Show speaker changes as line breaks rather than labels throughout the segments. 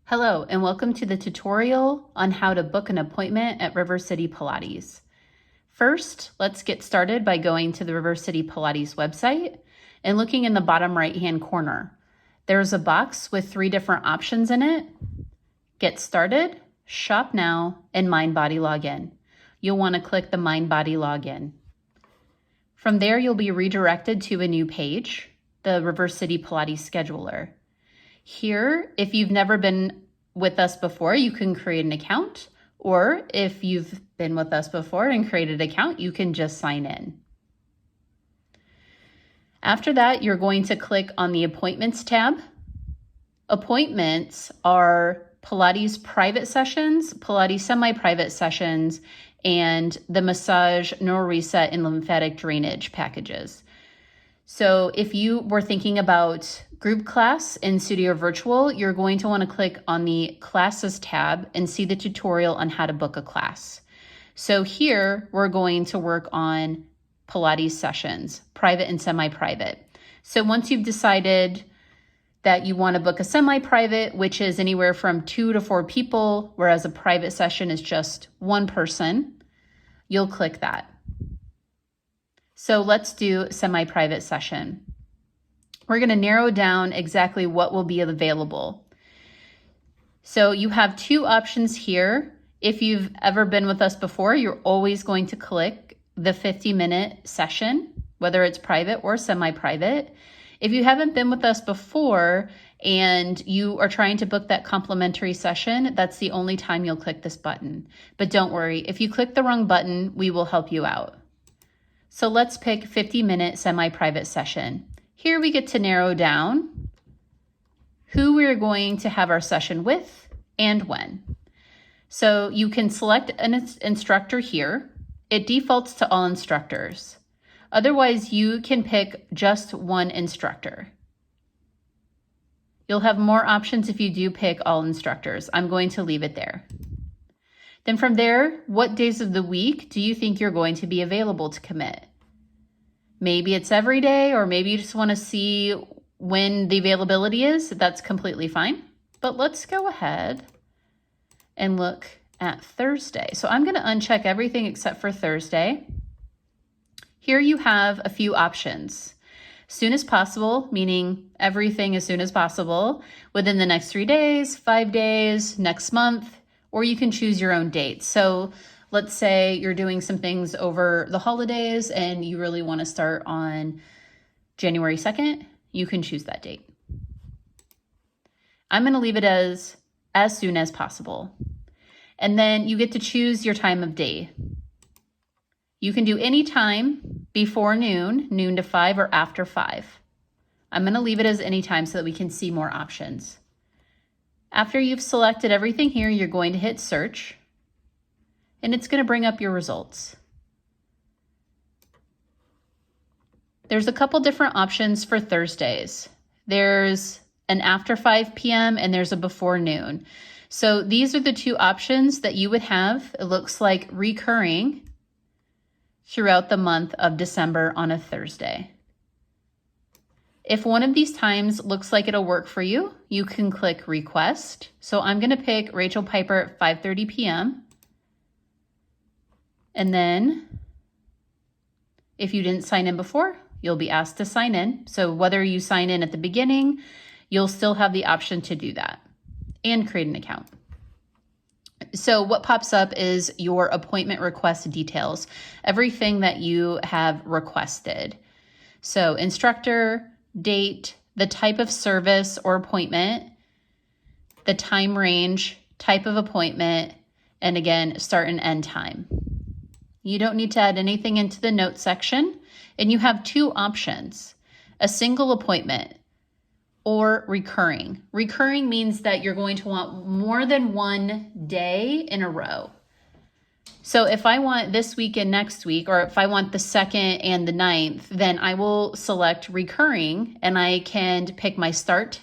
Hello, and welcome to the tutorial on how to book an appointment at Rivercity Pilates. First, let's get started by going to the Rivercity Pilates website and looking in the bottom right-hand corner. There's a box with 3 different options in it: Get Started, Shop Now, and Mind Body Login. You'll want to click the Mind Body Login. From there, you'll be redirected to a new page, the Rivercity Pilates Scheduler. Here, if you've never been with us before, you can create an account, or if you've been with us before and created an account, you can just sign in. After that, you're going to click on the Appointments tab. Appointments are Pilates private sessions, Pilates semi-private sessions, and the massage, neural reset, and lymphatic drainage packages. So if you were thinking about group class in Studio Virtual, you're going to want to click on the Classes tab and see the tutorial on how to book a class. So here we're going to work on Pilates sessions, private and semi-private. So once you've decided that you want to book a semi-private, which is anywhere from 2 to 4 people, whereas a private session is just 1 person, you'll click that. So let's do semi-private session. We're going to narrow down exactly what will be available. So you have 2 options here. If you've ever been with us before, you're always going to click the 50-minute session, whether it's private or semi-private. If you haven't been with us before and you are trying to book that complimentary session, that's the only time you'll click this button. But don't worry, if you click the wrong button, we will help you out. So let's pick 50-minute semi-private session. Here we get to narrow down who we're going to have our session with and when. So you can select an instructor here. It defaults to all instructors. Otherwise, you can pick just one instructor. You'll have more options if you do pick all instructors. I'm going to leave it there. Then from there, what days of the week do you think you're going to be available to commit? Maybe it's every day, or maybe you just want to see when the availability is. That's completely fine. But let's go ahead and look at Thursday. So I'm going to uncheck everything except for Thursday. Here you have a few options. Soon as possible, meaning everything as soon as possible, within the next 3 days, 5 days, next month, or you can choose your own date. So let's say you're doing some things over the holidays and you really want to start on January 2nd, you can choose that date. I'm going to leave it as soon as possible. And then you get to choose your time of day. You can do any time before noon, noon to 5, or after 5. I'm going to leave it as any time so that we can see more options. After you've selected everything here, you're going to hit search, and it's going to bring up your results. There's a couple different options for Thursdays. There's an after 5 p.m. and there's a before noon. So these are the 2 options that you would have. It looks like recurring throughout the month of December on a Thursday. If one of these times looks like it'll work for you, you can click request. So I'm going to pick Rachel Piper at 5:30 p.m. And then if you didn't sign in before, you'll be asked to sign in. So whether you sign in at the beginning, you'll still have the option to do that and create an account. So what pops up is your appointment request details, everything that you have requested. So instructor, date, the type of service or appointment, the time range, type of appointment, and again, start and end time. You don't need to add anything into the notes section, and you have 2 options: a single appointment or recurring. Recurring means that you're going to want more than 1 day in a row. So if I want this week and next week, or if I want the 2nd and the 9th, then I will select recurring, and I can pick my start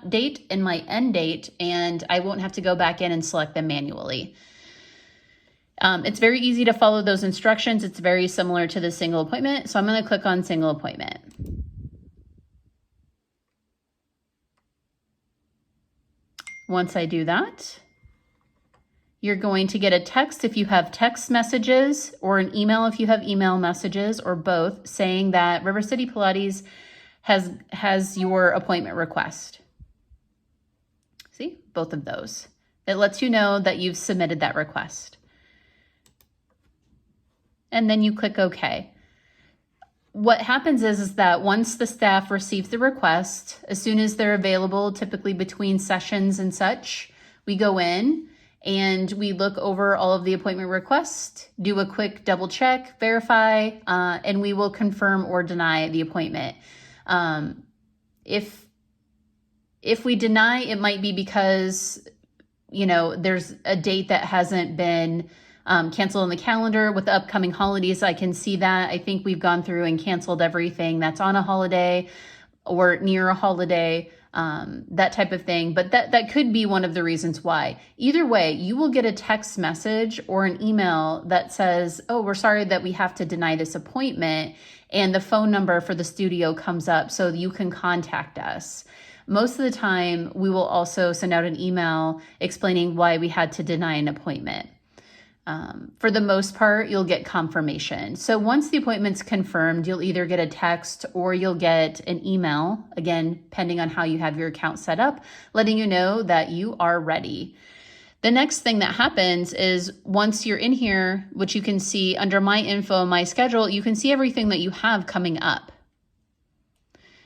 date and my end date, and I won't have to go back in and select them manually. It's very easy to follow those instructions. It's very similar to the single appointment. So I'm going to click on single appointment. Once I do that, you're going to get a text if you have text messages, or an email if you have email messages, or both, saying that Rivercity Pilates has your appointment request. See, both of those. It lets you know that you've submitted that request. And then you click OK. What happens is that once the staff receives the request, as soon as they're available, typically between sessions and such, we go in and we look over all of the appointment requests, do a quick double check, verify, and we will confirm or deny the appointment. If we deny, it might be because, there's a date that hasn't been canceled on the calendar. With the upcoming holidays, I can see that. I think we've gone through and canceled everything that's on a holiday or near a holiday, that type of thing. But that could be one of the reasons why. Either way, you will get a text message or an email that says, oh, we're sorry that we have to deny this appointment. And the phone number for the studio comes up so you can contact us. Most of the time, we will also send out an email explaining why we had to deny an appointment. For the most part, you'll get confirmation. So once the appointment's confirmed, you'll either get a text or you'll get an email, again, depending on how you have your account set up, letting you know that you are ready. The next thing that happens is once you're in here, which you can see under my info, my schedule, you can see everything that you have coming up.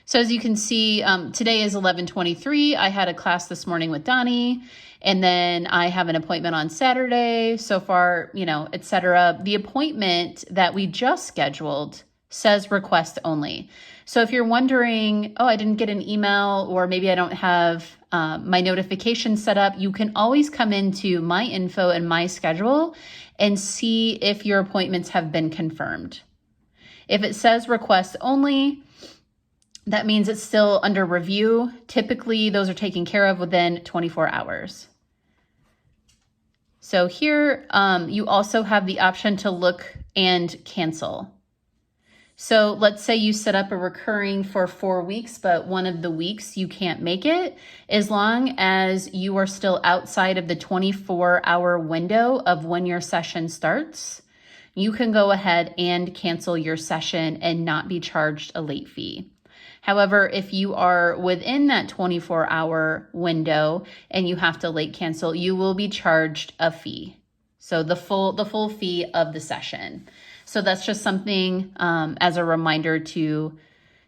So as you can see, today is 11/23. I had a class this morning with Donnie, and then I have an appointment on Saturday. So far, etc. The appointment that we just scheduled says request only. So if you're wondering, oh, I didn't get an email, or maybe I don't have my notifications set up, you can always come into my info and my schedule and see if your appointments have been confirmed. If it says request only, that means it's still under review. Typically, those are taken care of within 24 hours. So here, you also have the option to look and cancel. So let's say you set up a recurring for 4 weeks, but one of the weeks you can't make it. As long as you are still outside of the 24-hour window of when your session starts, you can go ahead and cancel your session and not be charged a late fee. However, if you are within that 24-hour window and you have to late cancel, you will be charged a fee. So the full fee of the session. So that's just something as a reminder to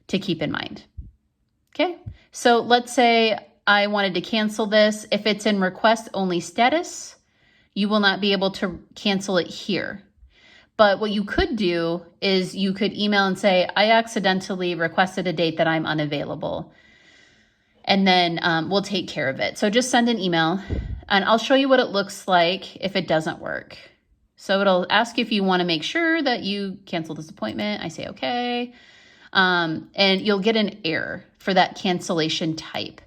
keep in mind. Okay, so let's say I wanted to cancel this. If it's in request only status, you will not be able to cancel it here. But what you could do is you could email and say, I accidentally requested a date that I'm unavailable. And then we'll take care of it. So just send an email and I'll show you what it looks like if it doesn't work. So it'll ask you if you want to make sure that you cancel this appointment. I say, okay. And you'll get an error for that cancellation type.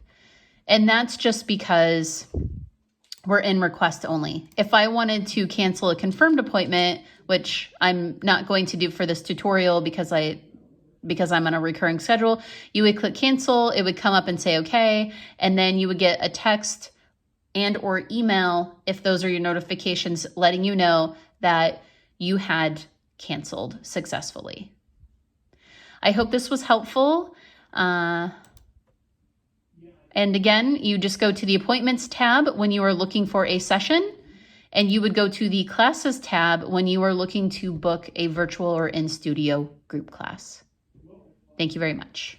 And that's just because we're in request only. If I wanted to cancel a confirmed appointment, which I'm not going to do for this tutorial because I'm on a recurring schedule, you would click cancel, it would come up and say okay, and then you would get a text and or email, if those are your notifications, letting you know that you had canceled successfully. I hope this was helpful. And again, you just go to the appointments tab when you are looking for a session, and you would go to the classes tab when you are looking to book a virtual or in-studio group class. Thank you very much.